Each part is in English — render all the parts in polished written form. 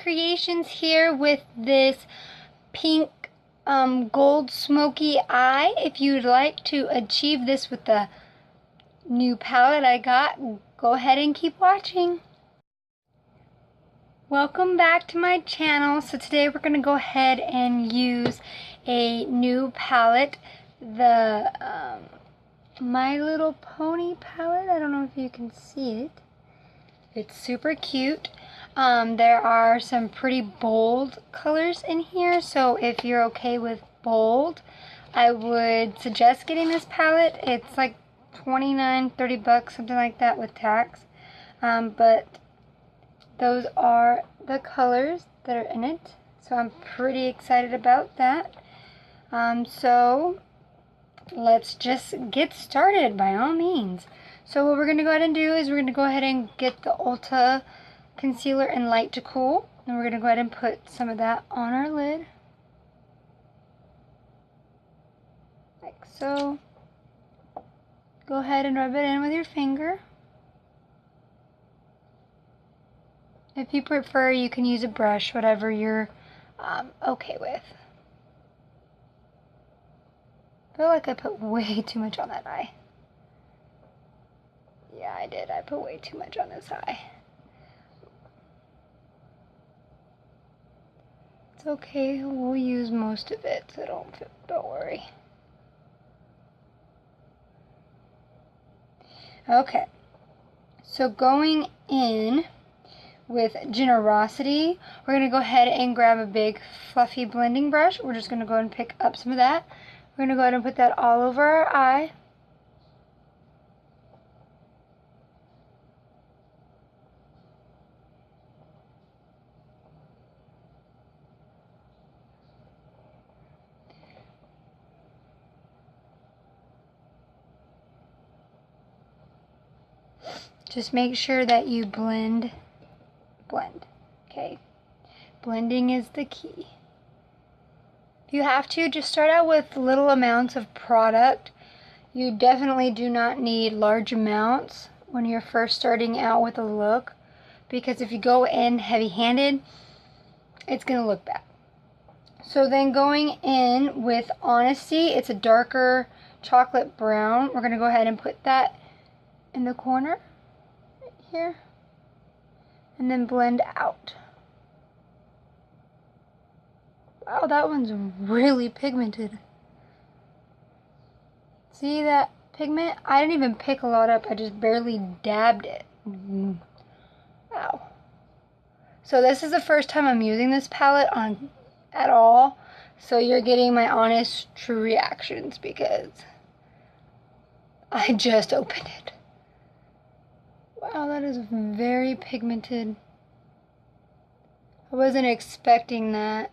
Creations here with this pink gold smoky eye. If you'd like to achieve this with the new palette I got, go ahead and keep watching. Welcome back to my channel. So today we're going to go ahead and use a new palette, the My Little Pony palette. I don't know if you can see it. It's super cute. There are some pretty bold colors in here, so if you're okay with bold, I would suggest getting this palette. It's like $29-30, something like that with tax. But those are the colors that are in it, so I'm pretty excited about that. So let's just get started by all means. So what we're going to go ahead and do is we're going to go ahead and get the ULTA Concealer in Light to Cool, and we're going to go ahead and put some of that on our lid, like so. Go ahead and rub it in with your finger. If you prefer, you can use a brush, whatever you're okay with. I feel like I put way too much on that eye. Yeah, I did. I put way too much on this eye. It's okay. We'll use most of it, so don't worry. Okay. So going in with Generosity, we're going to go ahead and grab a big fluffy blending brush. We're just going to go ahead and pick up some of that. We're going to go ahead and put that all over our eye. Just make sure that you blend, okay? Blending is the key. If you have to, just start out with little amounts of product. You definitely do not need large amounts when you're first starting out with a look, because if you go in heavy-handed, it's going to look bad. So then going in with Honesty, it's a darker chocolate brown. We're going to go ahead and put that in the corner right here, and then blend out. Wow, that one's really pigmented. See that pigment? I didn't even pick a lot up. I just barely dabbed it. Wow. So this is the first time I'm using this palette at all. So you're getting my honest, true reactions because I just opened it. Wow, that is very pigmented. I wasn't expecting that.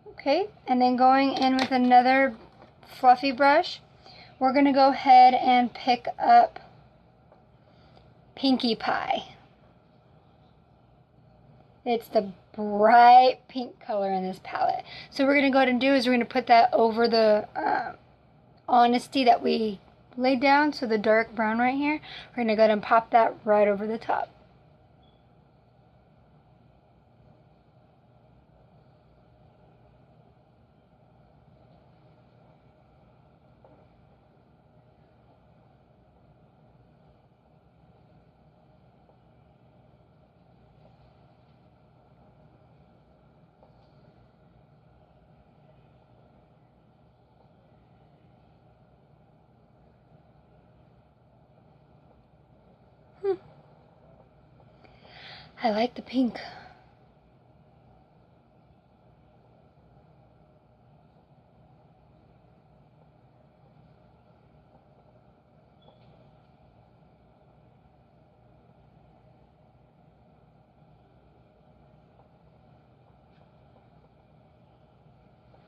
Okay, and then going in with another fluffy brush, we're going to go ahead and pick up Pinkie Pie. It's the bright pink color in this palette. So what we're going to go ahead and do is we're going to put that over the Honesty that we laid down, so the dark brown right here. We're going to go ahead and pop that right over the top. I like the pink.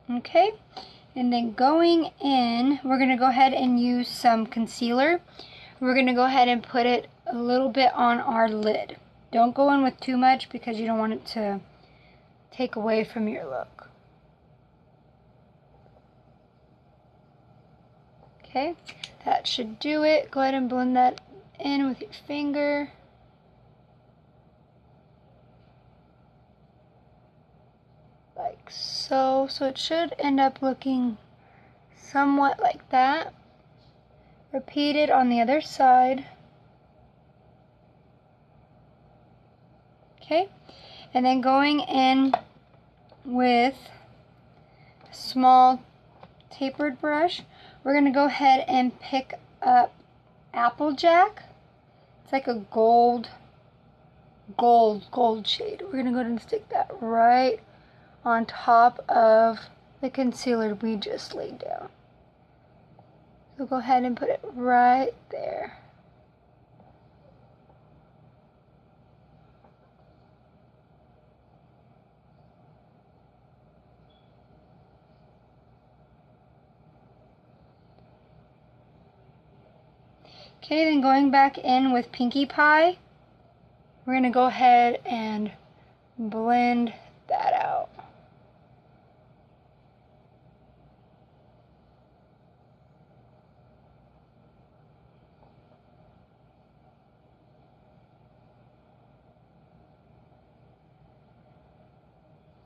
Okay, and then going in, we're going to go ahead and use some concealer. We're going to go ahead and put it a little bit on our lid. Don't go in with too much because you don't want it to take away from your look. Okay, that should do it. Go ahead and blend that in with your finger. so. So it should end up looking somewhat like that. Repeat it on the other side. Okay, and then going in with a small tapered brush, we're going to go ahead and pick up Applejack. It's like a gold shade. We're going to go ahead and stick that right on top of the concealer we just laid down. So go ahead and put it right there. Okay, then going back in with Pinkie Pie, we're going to go ahead and blend that out.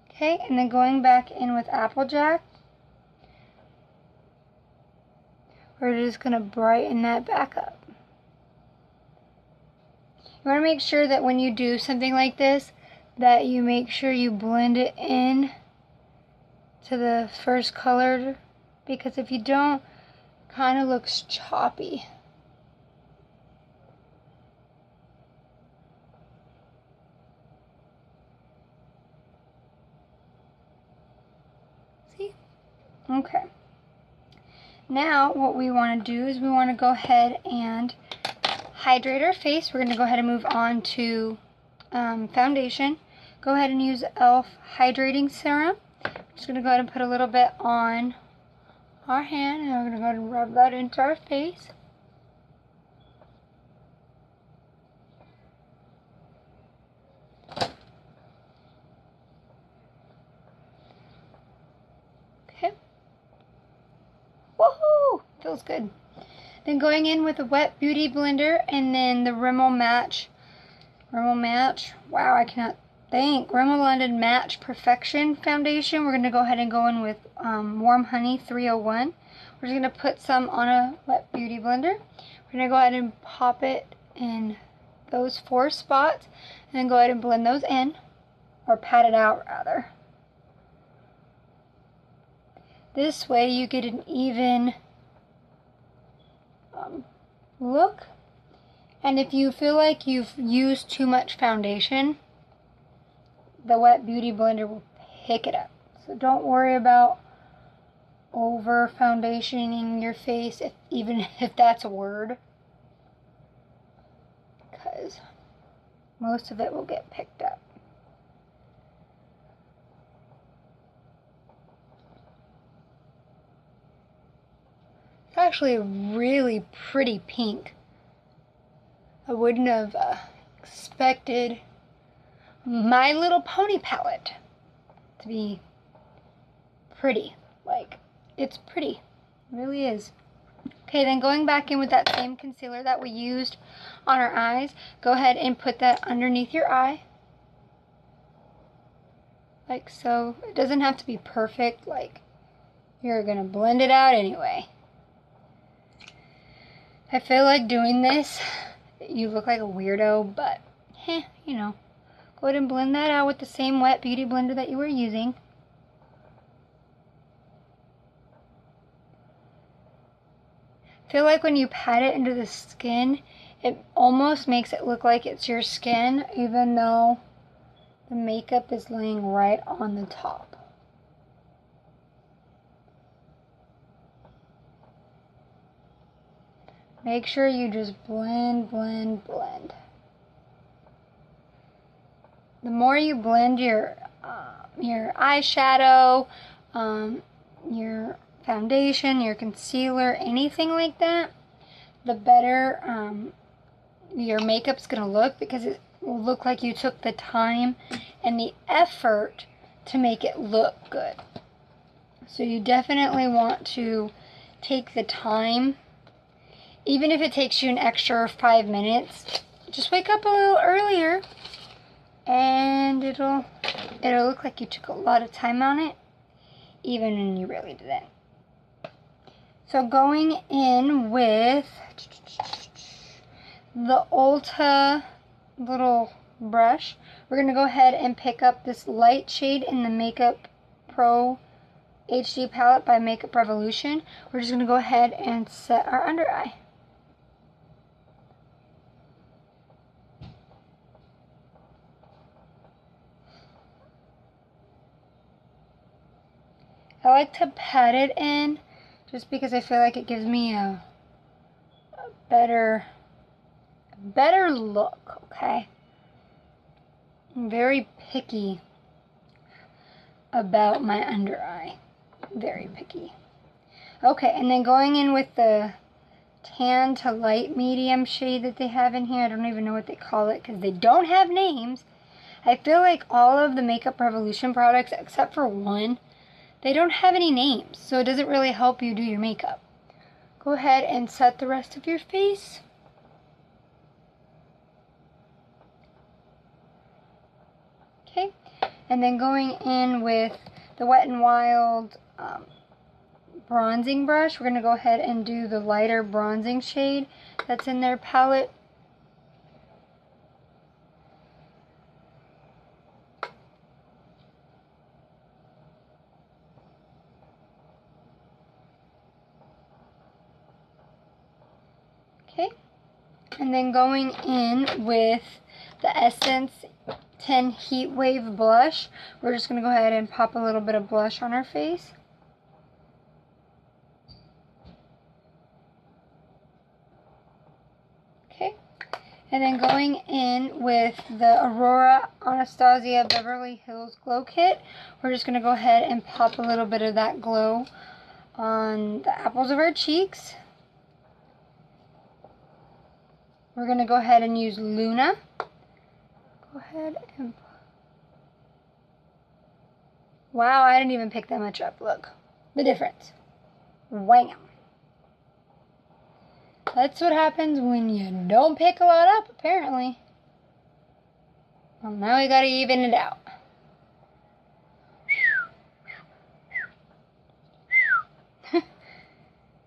Okay, and then going back in with Applejack, we're just going to brighten that back up. You want to make sure that when you do something like this, that you make sure you blend it in to the first color, because if you don't, it kind of looks choppy. See? Okay. Now what we want to do is we want to go ahead and hydrate our face. We're going to go ahead and move on to foundation. Go ahead and use e.l.f. Hydrating Serum. I'm just going to go ahead and put a little bit on our hand, and we're going to go ahead and rub that into our face. Okay. Woohoo! Feels good. Then going in with a wet beauty blender, and then the Rimmel Match. Wow, I cannot think. Rimmel London Match Perfection Foundation. We're going to go ahead and go in with Warm Honey 301. We're just going to put some on a wet beauty blender. We're going to go ahead and pop it in those 4 spots, and then go ahead and blend those in, or pat it out rather. This way you get an even look, and if you feel like you've used too much foundation, the wet beauty blender will pick it up. So don't worry about over foundationing your face, even if that's a word, because most of it will get picked up. It's actually a really pretty pink. I wouldn't have expected My Little Pony palette to be pretty. Like, it's pretty. It really is. Okay, then going back in with that same concealer that we used on our eyes, go ahead and put that underneath your eye. Like so. It doesn't have to be perfect. Like, you're going to blend it out anyway. I feel like doing this, you look like a weirdo, but, you know. Go ahead and blend that out with the same wet beauty blender that you were using. I feel like when you pat it into the skin, it almost makes it look like it's your skin, even though the makeup is laying right on the top. Make sure you just blend, blend, blend. The more you blend your eyeshadow, your foundation, your concealer, anything like that, the better your makeup's gonna look, because it will look like you took the time and the effort to make it look good. So you definitely want to take the time. Even if it takes you an extra 5 minutes, just wake up a little earlier and it'll look like you took a lot of time on it. even when you really didn't. So going in with the Ulta little brush, we're going to go ahead and pick up this light shade in the Makeup Pro HD palette by Makeup Revolution. We're just going to go ahead and set our under eye. I like to pat it in just because I feel like it gives me a better look, okay? I'm very picky about my under eye. Very picky. Okay, and then going in with the tan to light medium shade that they have in here. I don't even know what they call it because they don't have names. I feel like all of the Makeup Revolution products, except for one, they don't have any names, so it doesn't really help you do your makeup. Go ahead and set the rest of your face. Okay, and then going in with the Wet n Wild bronzing brush, we're going to go ahead and do the lighter bronzing shade that's in their palette. Okay, and then going in with the Essence 10 Heat Wave blush, we're just going to go ahead and pop a little bit of blush on our face. Okay, and then going in with the Aurora Anastasia Beverly Hills Glow Kit, we're just going to go ahead and pop a little bit of that glow on the apples of our cheeks. We're going to go ahead and use Luna. Go ahead and... Wow, I didn't even pick that much up. Look, the difference. Wham! That's what happens when you don't pick a lot up, apparently. Well, now we gotta even it out.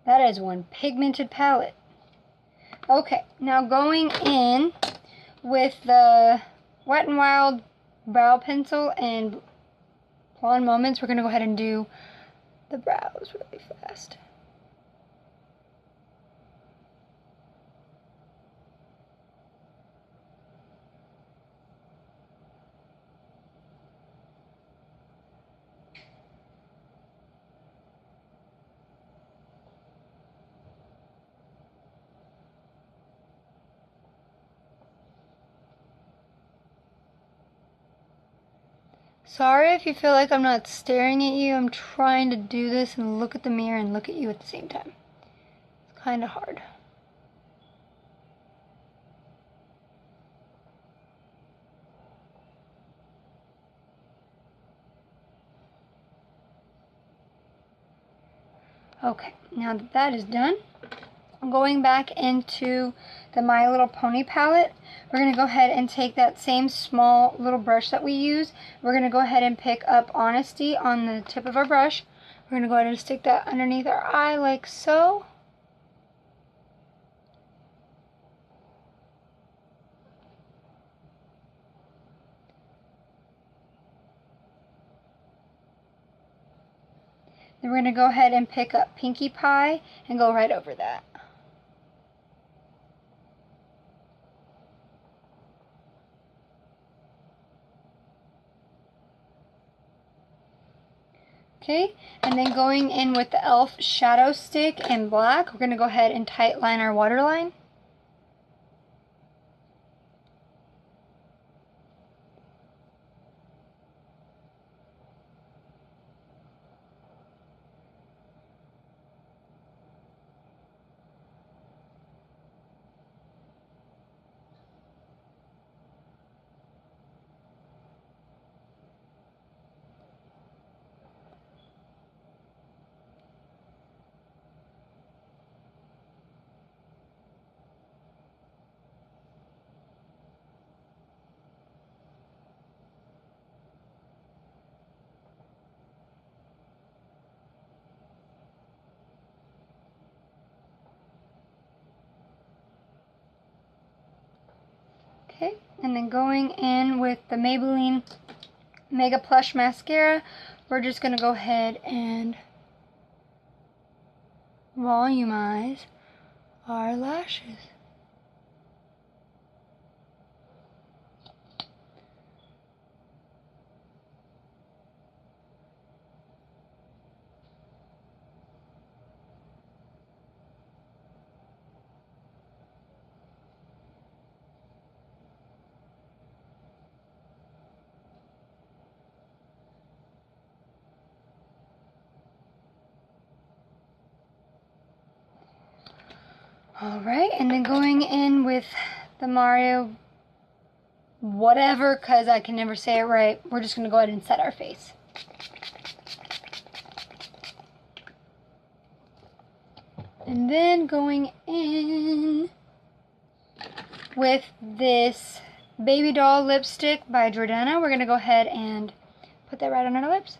That is one pigmented palette. Okay, now going in with the Wet n Wild brow pencil and Blonde Moments, we're going to go ahead and do the brows really fast. Sorry if you feel like I'm not staring at you. I'm trying to do this and look at the mirror and look at you at the same time. It's kind of hard. Okay, now that that is done, I'm going back into the My Little Pony palette. We're going to go ahead and take that same small little brush that we use. We're going to go ahead and pick up Honesty on the tip of our brush. We're going to go ahead and stick that underneath our eye like so. Then we're going to go ahead and pick up Pinkie Pie and go right over that. Okay, and then going in with the e.l.f. Shadow Stick in black, we're going to go ahead and tight line our waterline. Okay, and then going in with the Maybelline Mega Plush Mascara, we're just going to go ahead and volumize our lashes. Alright, and then going in with the Mario whatever, because I can never say it right, we're just going to go ahead and set our face. And then going in with this Baby Doll lipstick by Jordana, we're going to go ahead and put that right on our lips.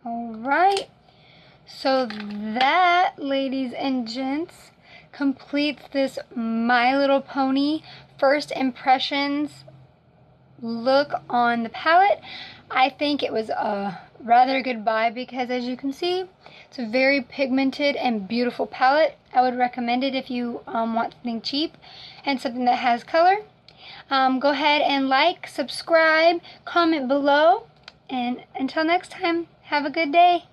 Alright, so that, ladies and gents, completes this My Little Pony first impressions look on the palette. I think it was a rather good buy because, as you can see, it's a very pigmented and beautiful palette. I would recommend it if you want something cheap and something that has color. Go ahead and like, subscribe, comment below, and until next time, have a good day.